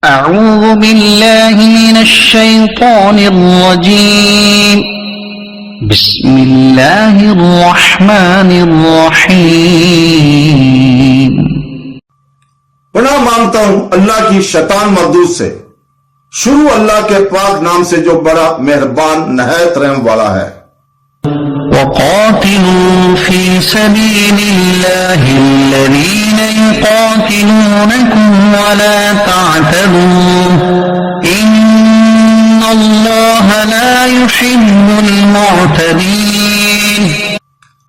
أعوذ بالله من الشيطان الرجيم بسم الله الرحمن الرحيم پناہ مانگتا ہوں اللہ کی شیطان مردود سے۔ شروع اللہ کے پاک نام سے جو بڑا مہربان نہایت رحم والا ہے۔ وقاتلوا في سبيل الله الذين يقاتلونكم ولا تعتدوا إن الله لا يحب المعتدين۔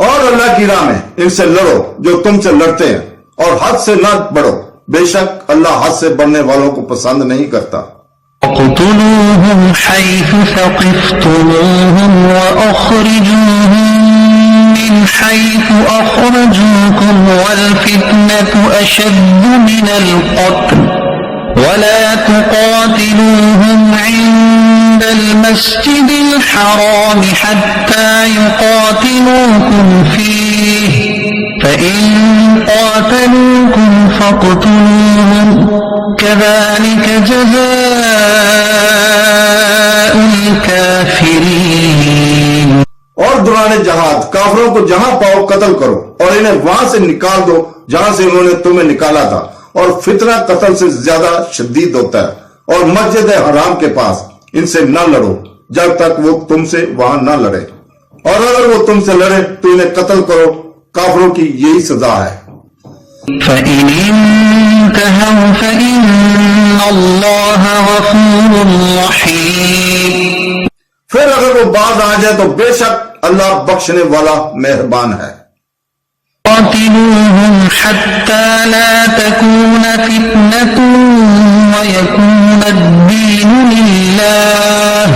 اور اللہ کی راہ میں ان سے لڑو جو تم سے لڑتے ہیں، اور حد سے نہ بڑھو، بے شک اللہ حد سے بڑھنے والوں کو پسند نہیں کرتا۔ اقتلوهم حيث ثقفتموهم وأخرجوهم من حيث أخرجوكم والفتنة أشد من القتل ولا تقاتلوهم عند المسجد الحرام حتى يقاتلوكم فيه فإن قاتلوكم فاقتلوهم كذلك جزاء الكافرين۔ اور دوران جہاد کافروں کو جہاں پاؤ قتل کرو، اور انہیں وہاں سے نکال دو جہاں سے انہوں نے تمہیں نکالا تھا، اور فتنہ قتل سے زیادہ شدید ہوتا ہے۔ اور مسجد حرام کے پاس ان سے نہ لڑو جب تک وہ تم سے وہاں نہ لڑے، اور اگر وہ تم سے لڑے تو انہیں قتل کرو، کافروں کی یہی سزا ہے۔ فَإِنِ انتهوا فَإِنَّ اللَّهَ غَفُورٌ رَحِيمٌ۔ پھر اگر وہ باز آ جائے تو بے شک اللہ بخشنے والا مہربان ہے۔ قاتلوهم حتى لا تكون فتنة ويكون الدين لله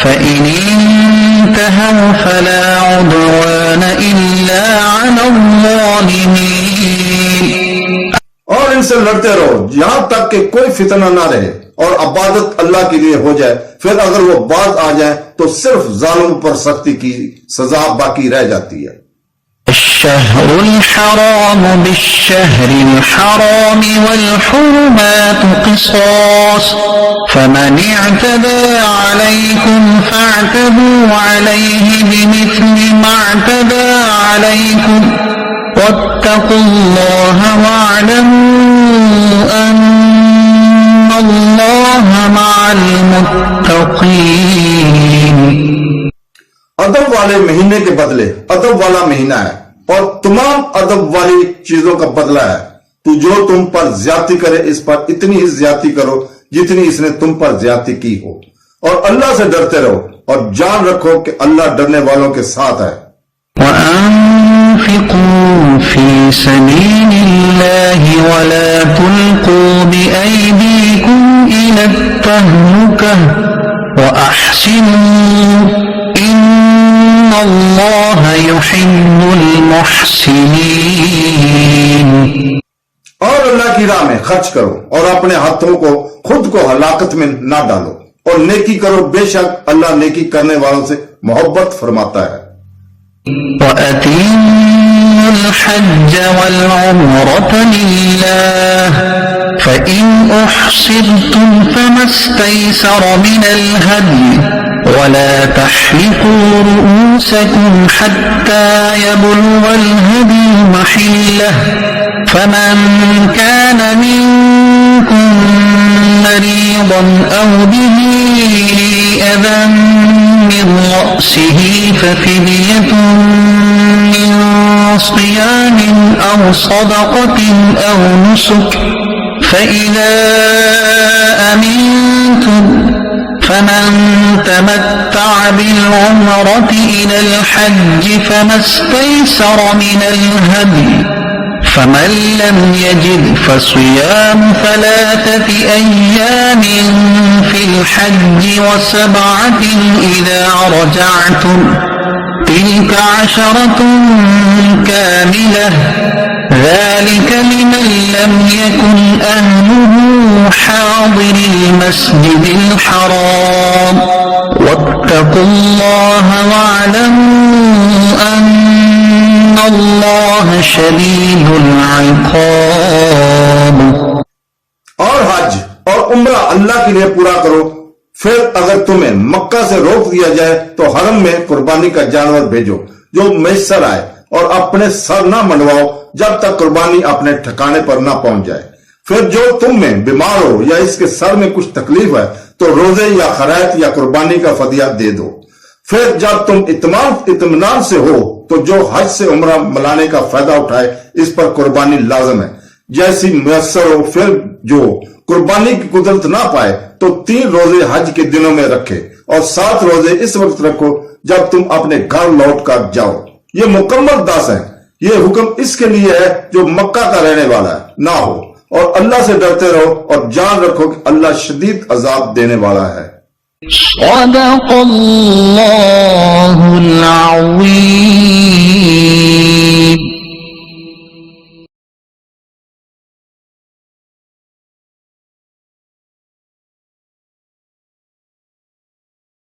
فإن انتهوا فلا عدوان إلا على الظالمين۔ اور ان سے لڑتے رہو یہاں تک کہ کوئی فتنہ نہ رہے اور عبادت اللہ کے لیے ہو جائے، پھر اگر وہ باز آ جائیں تو صرف ظالم پر سختی کی سزا باقی رہ جاتی ہے۔ الشهر الحرام بالشهر الحرام والحرمات قصاص فمن اعتدى عليكم فاعتدوا عليه بمثل ما اعتدى عليكم واتقوا الله واعلموا أن الله مع المتقين۔ ادب والے مہینے کے بدلے ادب والا مہینہ ہے، اور تمام ادب والی چیزوں کا بدلہ ہے۔ تو جو تم پر زیادتی کرے اس پر اتنی ہی زیادتی کرو جتنی اس نے تم پر زیادتی کی ہو، اور اللہ سے ڈرتے رہو اور جان رکھو کہ اللہ ڈرنے والوں کے ساتھ ہے۔ وَأَنفِقُوا فِي سَبِيلِ اللَّهِ وَلَا تُلْقُوا بِأَيْدِيكُمْ إِلَى التَّهْلُكَةِ وَأَحْسِنُوا إِنَّ اللَّهَ يُحِبُّ الْمُحْسِنِينَ۔ اور اللہ کی راہ میں خرچ کرو اور اپنے ہاتھوں کو خود کو ہلاکت میں نہ ڈالو، اور نیکی کرو، بے شک اللہ نیکی کرنے والوں سے محبت فرماتا ہے۔ وَأَتِمُّوا الْحَجَّ وَالْعُمْرَةَ لِلَّهِ فَإِنْ أُحْصِرْتُمْ فَمَا اسْتَيْسَرَ مِنَ الْهَدْيِ وَلَا تَحْلِقُوا رُؤُوسَكُمْ حَتَّى يَبْلُغَ الْهَدْيُ مَحِلَّهُ فَمَنْ كَانَ مِنْكُمْ مَرِيضًا أَوْ بِهِ أَذًى مِّنْ رَأْسِهِ فَفِدْيَةٌ مِّنْ صِيَامٍ أَوْ صَدَقَةٍ أَوْ نُسُكٍ فَإِذَا أَمِنْتُمْ فَمَنْ تَمَتَّعَ بِالْعُمْرَةِ إِلَى الْحَجِّ فَمَا اسْتَيْسَرَ مِنَ الْهَدْيِ فَمَنْ لَمْ يَجِدْ فَصِيَامُ 3 أَيَّامٍ فِي الْحَجِّ و7 إِذَا رَجَعْتُمْ تِلْكَ 10 كَامِلَةٌ ذَلِكَ لِمَنْ لَمْ يَكُنْ أَهْلُهُ حَاضِرِ الْمَسْجِدِ الْحَرَامِ وَاتَّقُوا اللَّهَ وَاعْلَمُوا أَنَّ اللَّهَ شَدِيدُ الْعِقَابِ۔ اور حج اور اور عمرہ اللہ کے لیے پورا کرو. پھر اگر تمہیں مکہ سے روک دیا جائے تو حرم میں قربانی کا جانور بھیجو جو میسر آئے، اور اپنے سر نہ منڈواؤ جب تک قربانی اپنے ٹھکانے پر نہ پہنچ جائے. پھر جو تم میں بیمار ہو یا اس کے سر میں کچھ تکلیف ہے تو روزے یا خرائط یا قربانی کا فدیہ دے دو. پھر جب تم اطمینان سے ہو تو جو حج سے عمرہ ملانے کا فائدہ اٹھائے اس پر قربانی لازم ہے جیسی میسر ہو. پھر جو قربانی کی قدرت نہ پائے تو 3 روزے حج کے دنوں میں رکھے اور 7 روزے اس وقت رکھو جب تم اپنے گھر لوٹ کر جاؤ. یہ مکمل داس ہے. یہ حکم اس کے لیے ہے جو مکہ کا رہنے والا ہے نہ ہو. اور اللہ سے ڈرتے رہو اور جان رکھو کہ اللہ شدید عذاب دینے والا ہے. صدق اللہ العظیم.